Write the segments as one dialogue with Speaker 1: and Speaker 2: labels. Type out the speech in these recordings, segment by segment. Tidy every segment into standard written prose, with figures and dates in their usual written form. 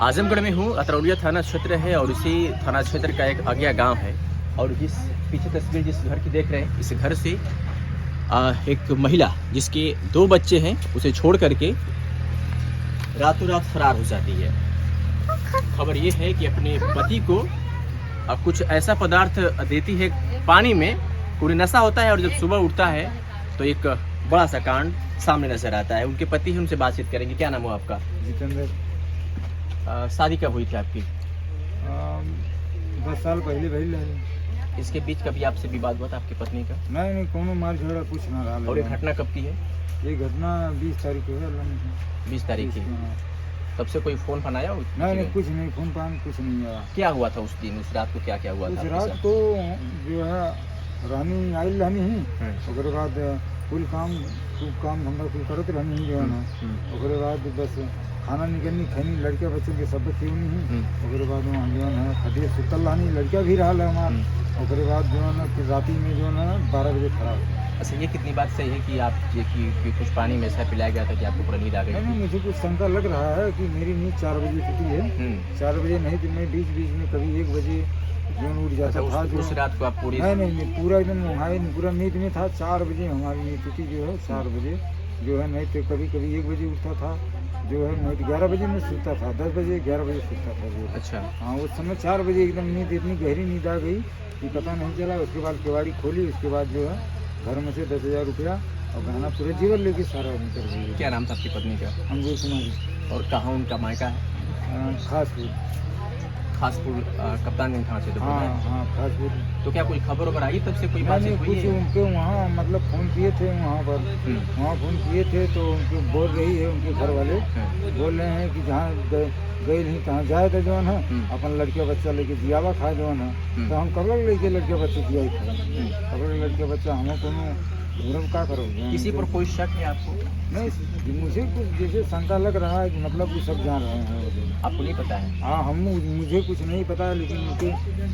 Speaker 1: आजमगढ़ में हूँ। अतरौलिया थाना क्षेत्र है और इसी थाना क्षेत्र का एक अज्ञा गांव है। और जिस पीछे तस्वीर जिस घर की देख रहे हैं, इस घर से एक महिला जिसके 2 बच्चे हैं उसे छोड़ करके रातों रात फरार हो जाती है। खबर ये है कि अपने पति को कुछ ऐसा पदार्थ देती है पानी में, पूरी नशा होता है और जब सुबह उठता है तो एक बड़ा सा कांड सामने नजर आता है। उनके पति हैं, उनसे बातचीत करेंगे। क्या नाम हो आपका?
Speaker 2: जितेंद्र।
Speaker 1: शादी कब हुई थी आपकी?
Speaker 2: 10 साल पहले भइल है।
Speaker 1: इसके बीच कभी आपसे विवाद हुआ था आपकी पत्नी का?
Speaker 2: नहीं, कोनो मार झगड़ा कुछ ना रहा।
Speaker 1: और ये घटना कब की है?
Speaker 2: ये घटना 20 तारीख को है।
Speaker 1: 20 तारीख की। तब से कोई फोन फोन आया?
Speaker 2: नहीं, कुछ नहीं, फोन पान कुछ नहीं आया।
Speaker 1: क्या हुआ था उस दिन, उस रात को क्या क्या हुआ था?
Speaker 2: उस रात तो जो है रानी आई रहनी ही, उसके बाद कुल काम धंधा कुल करत रहनी ही जो है ना। उसके बाद बस खाना निकलनी खैनी लड़के बच्चों के सब बच्चे होनी ही। उसके बाद वहाँ जो है खदे सुतल रहनी, लड़का भी रहा है हमार। उसके बाद जो है ना फिर राती में जो है ना 12 बजे खड़ा हो।
Speaker 1: अच्छा, ये कितनी बात सही है कि आप कि कुछ पानी में ऐसा पिलाया गया था कि आपको पूरा नींद आ गई?
Speaker 2: नहीं, मुझे कुछ शंका लग रहा है कि मेरी नींद 4 बजे छुट्टी है। 4 बजे नहीं तो मैं बीच में कभी 1 बजे जो उठ जाता था।
Speaker 1: उस रात को आप पूरी?
Speaker 2: नहीं, पूरा एकदम हमारे पूरा नींद में था। 4 बजे हमारी नींद टूटी जो है। 4 बजे जो है, नहीं तो कभी 1 बजे उठता था जो है, नहीं तो 11 बजे में सोता था, 10 बजे 11 बजे सोता था जो।
Speaker 1: अच्छा।
Speaker 2: हाँ, उस समय 4 बजे एकदम नींद इतनी गहरी नींद आ गई कि पता नहीं चला। उसके बाद केवाड़ी खोली, उसके बाद जो है घर में से 10,000 रुपया और गहना पूरे जीवन लेके सारा निकल गई।
Speaker 1: क्या नाम था आपकी पत्नी का?
Speaker 2: अंगूर कुमारी।
Speaker 1: और कहाँ उनका मायका है? खासपुर कप्तानगंज थाना क्षेत्र।
Speaker 2: हाँ, खासपुर।
Speaker 1: तो क्या कोई खबर वबर आई तब से? कोई बातचीत हुई
Speaker 2: कुछ
Speaker 1: है?
Speaker 2: उनके वहाँ मतलब फ़ोन किए थे वहाँ पर। वहाँ फ़ोन किए थे तो उनके बोल रही है, उनके घर वाले बोल रहे हैं कि जहाँ गए नहीं तहाँ जाए थे जो है अपन लड़के बच्चा लेके जियावा खाए जो है। तो हम कब लग लेके लड़के बच्चे जिया खाए, कब लड़के बच्चा हमें कोनो क्या करो।
Speaker 1: किसी पर कोई शक है आपको?
Speaker 2: नहीं, मुझे कुछ जैसे शंका लग रहा है कि मतलब वो सब जान रहे हैं।
Speaker 1: आपको नहीं पता है?
Speaker 2: हाँ, मुझे कुछ नहीं पता है, लेकिन उनके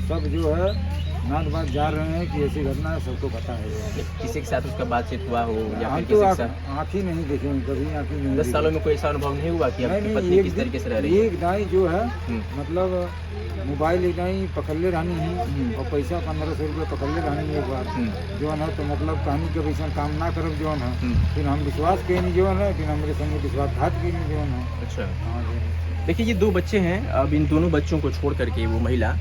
Speaker 2: सब जो है नाक बात जा रहे हैं कि ऐसी घटना है, सबको पता है।
Speaker 1: किसी के साथ उसका बातचीत हुआ हो या फिर
Speaker 2: तो
Speaker 1: किसी के साथ?
Speaker 2: आँख ही नहीं देखे, कभी आँख ही नहीं।
Speaker 1: 10 सालों में कोई ऐसा अनुभव नहीं हुआ कि आपकी पत्नी किस तरीके से रह रही है?
Speaker 2: एक दाई जो है मतलब मोबाइल एक दाई पकड़ले रहनी ही और पैसा 1500 रुपये पकड़ले रहनी एक बार जो है। तो मतलब कहानी के वैसा काम ना करब जो है, फिर हम विश्वास के नहीं जो है, फिर हमारे संग विश्वासघात के नहीं जो है।
Speaker 1: अच्छा। देखिए, ये 2 बच्चे हैं। अब इन दोनों बच्चों को छोड़ करके वो महिला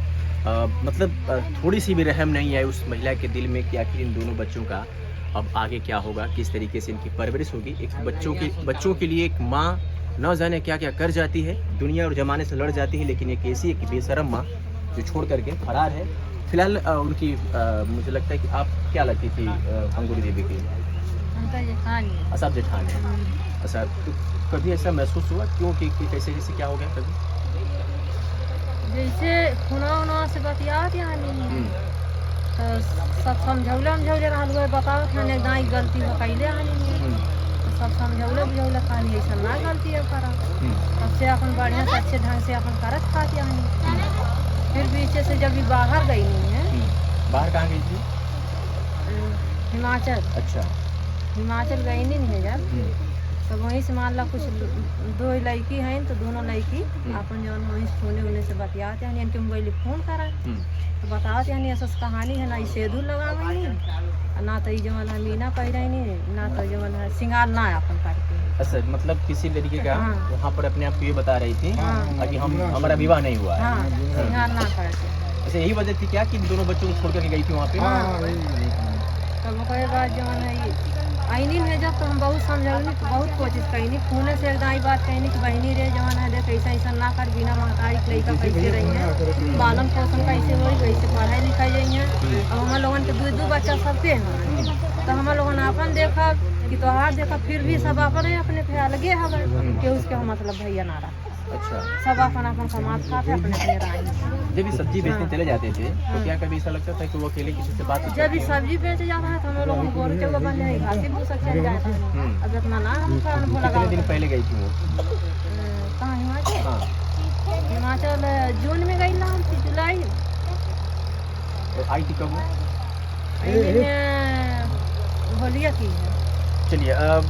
Speaker 1: मतलब थोड़ी सी भी रहम नहीं है उस महिला के दिल में कि आखिर इन दोनों बच्चों का अब आगे क्या होगा, किस तरीके से इनकी परवरिश होगी। एक बच्चों के लिए एक माँ न जाने क्या क्या कर जाती है, दुनिया और ज़माने से लड़ जाती है, लेकिन एक ऐसी एक बेशरम माँ जो छोड़ करके फरार है। फिलहाल उनकी मुझे लगता है कि आप क्या लगती थी अंगूरी देवी की? सब जेठानी। अच्छा, तो कभी ऐसा महसूस हुआ क्यों कि कैसे क्या हो गया कभी?
Speaker 3: जैसे खुना से बतियात यानी तो सब समझौले रहल हुए, बतावत हन एक दाई गलती हो कैले हनी तो सब समझौले बुझौले खानी ऐसा ना गलती है करा। तब से अपन बढ़िया से अच्छे ढंग से अपन करत खाती हनी। फिर बीच से जब भी बाहर गई नहीं है।
Speaker 1: बाहर कहाँ गई थी?
Speaker 3: हिमाचल।
Speaker 1: अच्छा।
Speaker 3: हिमाचल गई नहीं है जब, तो वहीं से मान ला कुछ 2 लड़की हैं तो दोनों लड़की अपन जो वहीं सोने उन्हें से बतियाते हैं, इनके मोबाइल फोन करा तो बताते हैं ऐसा कहानी है ना, सेदूर लगावे ना तो जो है मीना पहिरे नहीं, ना तो जो है सिंगार ना अपन करके।
Speaker 1: अच्छा, मतलब किसी लड़की का वहाँ पर अपने आप को ये बता रही थी कि हमारा विवाह नहीं हुआ है।
Speaker 3: सिंगार ना करके।
Speaker 1: अच्छा, यही वजह थी क्या कि दोनों बच्चों को छोड़ करके गई थी वहाँ पे?
Speaker 3: तब उसके बाद जो है आईनी है जब तो हम बहुत समझौनी, बहुत कोशिश करी, फोने से एकदम बात कहनी कि बहनी रे जवान है देख ऐसा ना कर, बिना महतारी लड़का कैसे रही है, बालन पोषण कैसे हो, कैसे पढ़ाई लिखाई रही है। अब हम लोगन के 2 बच्चा सबके हैं तो हम लोगन अपन देखा कि तोहार देखा, फिर भी सब अपन अपने पे अलगे हवे कि उसके मतलब भैया ना रहा।
Speaker 1: अच्छा।
Speaker 3: सब अपन कमात खाते अपने रही।
Speaker 1: जब भी सब्जी बेचने चले जाते थे तो क्या कभी ऐसा लगता था कि वो अकेले किसी से बात?
Speaker 3: जब भी सब्जी बेच जाता है तो हम लोग बोलते हुए बन जाए घासी भूसा चल जाता है। अब इतना ना हम
Speaker 1: कितने दिन पहले गई थी वो?
Speaker 3: कहाँ? हिमाचल।
Speaker 1: हाँ,
Speaker 3: हिमाचल जून में गई ना, जुलाई।
Speaker 1: तो आई थी कब?
Speaker 3: होलिया की है।
Speaker 1: चलिए, अब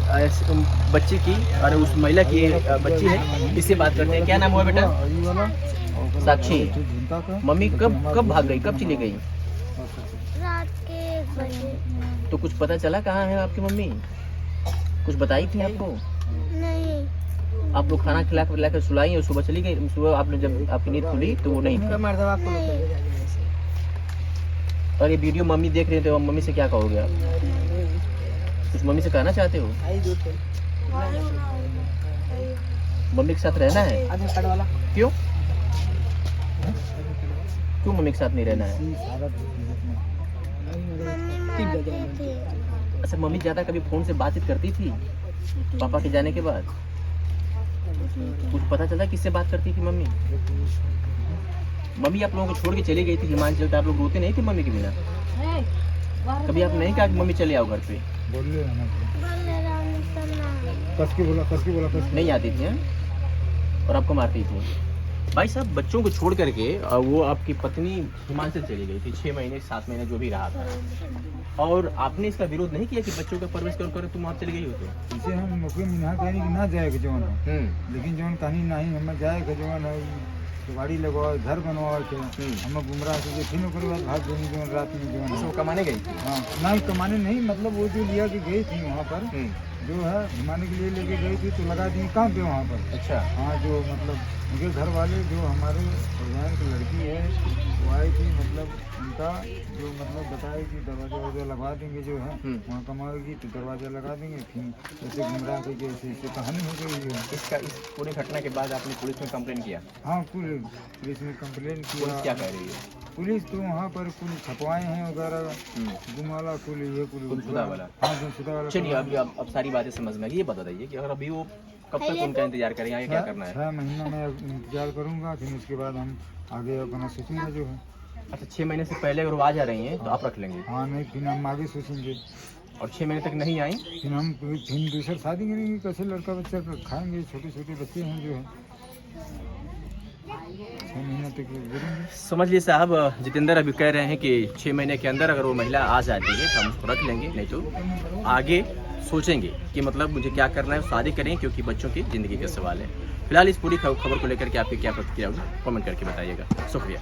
Speaker 1: बच्ची की और उस महिला की बच्ची है, इससे बात करते हैं। क्या नाम हुआ बेटा?
Speaker 2: ये वाला और
Speaker 1: साक्षी।
Speaker 2: झुमका का
Speaker 1: मम्मी कब भाग गई, कब चली गई?
Speaker 4: रात के 1 बजे।
Speaker 1: तो कुछ पता चला कहाँ है आपकी मम्मी? कुछ बताई थी आपको?
Speaker 4: नहीं,
Speaker 1: आप लोग खाना खिला कर सुलाई और सुबह चली गई? सुबह आपने जब आपकी नींद खुली तो वो नहीं थी।
Speaker 4: नहीं,
Speaker 1: और ये वीडियो मम्मी देख रहे थे, और मम्मी से क्या कहोगे आप? कुछ मम्मी से कहना चाहते हो? मम्मी के साथ रहना है? क्यों क्यों मम्मी के साथ नहीं रहना है?
Speaker 4: मम्मी मारती थी।
Speaker 1: अच्छा, मम्मी ज्यादा कभी फोन से बातचीत करती थी पापा के जाने के बाद? कुछ पता चला किससे बात करती थी मम्मी? मम्मी आप लोगों को छोड़ के चली गई थी हिमाचल, तो आप लोग रोते नहीं थे मम्मी के बिना? कभी आप नहीं कहा कि मम्मी चले आओ घर पे?
Speaker 2: बोले ना
Speaker 4: बोले रानी सना।
Speaker 2: कस के बोला
Speaker 1: नहीं आती थी? हाँ? और आपको मारती थी? भाई साहब, बच्चों को छोड़ करके वो आपकी पत्नी हिमाचल चली गई थी 6 महीने 7 महीने जो भी रहा था, और आपने इसका विरोध नहीं किया कि बच्चों का परवरिश कर तुम वहाँ चली गई हो? तो
Speaker 2: इसे हम मुख्य मिना कहनी कि ना जाए के जवान है, लेकिन जवान कहीं नहीं हम जाए के जवान है, गाड़ी लगवाओ, घर बनवाओ के हम गुमराह से फिर ओकर बाद भाग गई जवान रात में जवान।
Speaker 1: वो कमाने गई थी?
Speaker 2: हाँ, नहीं कमाने नहीं, मतलब वो जो लिया के गई थी वहाँ पर जो है घुमाने के लिए लेके गई थी, तो लगा दी काम पे वहाँ पर।
Speaker 1: अच्छा।
Speaker 2: हाँ, जो मतलब उनके घर वाले जो हमारे परिवार की लड़की है वो आई थी, मतलब उनका जो मतलब बताए कि दरवाजा लगा देंगे जो है वहाँ कमाएगी तो दरवाजा लगा देंगे, फिर ऐसे घुमरा के ऐसे कहानी हो गई है।
Speaker 1: इस पूरी घटना के बाद आपने पुलिस में कंप्लेन किया?
Speaker 2: हाँ, पुलिस में कंप्लेन
Speaker 1: पुलिस
Speaker 2: किया।
Speaker 1: क्या कह रही है?
Speaker 2: पुलिस तो वहाँ पर कुल छपवाए हैं वगैरह, गुम वाला कुल ये
Speaker 1: गुमशुदा वाला।
Speaker 2: हाँ, गुमशुदा वाला।
Speaker 1: चलिए, अभी अब सारी बातें समझ में आ गई। ये बता दीजिए कि अगर अभी वो कब तक उनका इंतजार करें, आगे क्या करना है?
Speaker 2: 6 महीना मैं इंतजार करूँगा, फिर उसके बाद हम आगे अपना सोचेंगे जो है।
Speaker 1: अच्छा, 6 महीने से पहले अगर वो आ जा रही हैं तो आप रख लेंगे,
Speaker 2: हाँ, नहीं फिर हम आगे सोचेंगे।
Speaker 1: और 6 महीने तक नहीं आई
Speaker 2: फिर हम फिर दूसरा शादी करेंगे, कैसे लड़का बच्चा खाएंगे, छोटे छोटे बच्चे हैं जो है 6 महीने तक करेंगे।
Speaker 1: समझ लिए साहब, जितेंद्र अभी कह रहे हैं कि 6 महीने के अंदर अगर वो महिला आ जाती है तो हम उसको रख लेंगे, नहीं तो आगे सोचेंगे कि मतलब मुझे क्या करना है, शादी करें, क्योंकि बच्चों की ज़िंदगी का सवाल है। फिलहाल इस पूरी खबर को लेकर के आपकी क्या प्रतिक्रिया होगी कमेंट करके बताइएगा। शुक्रिया।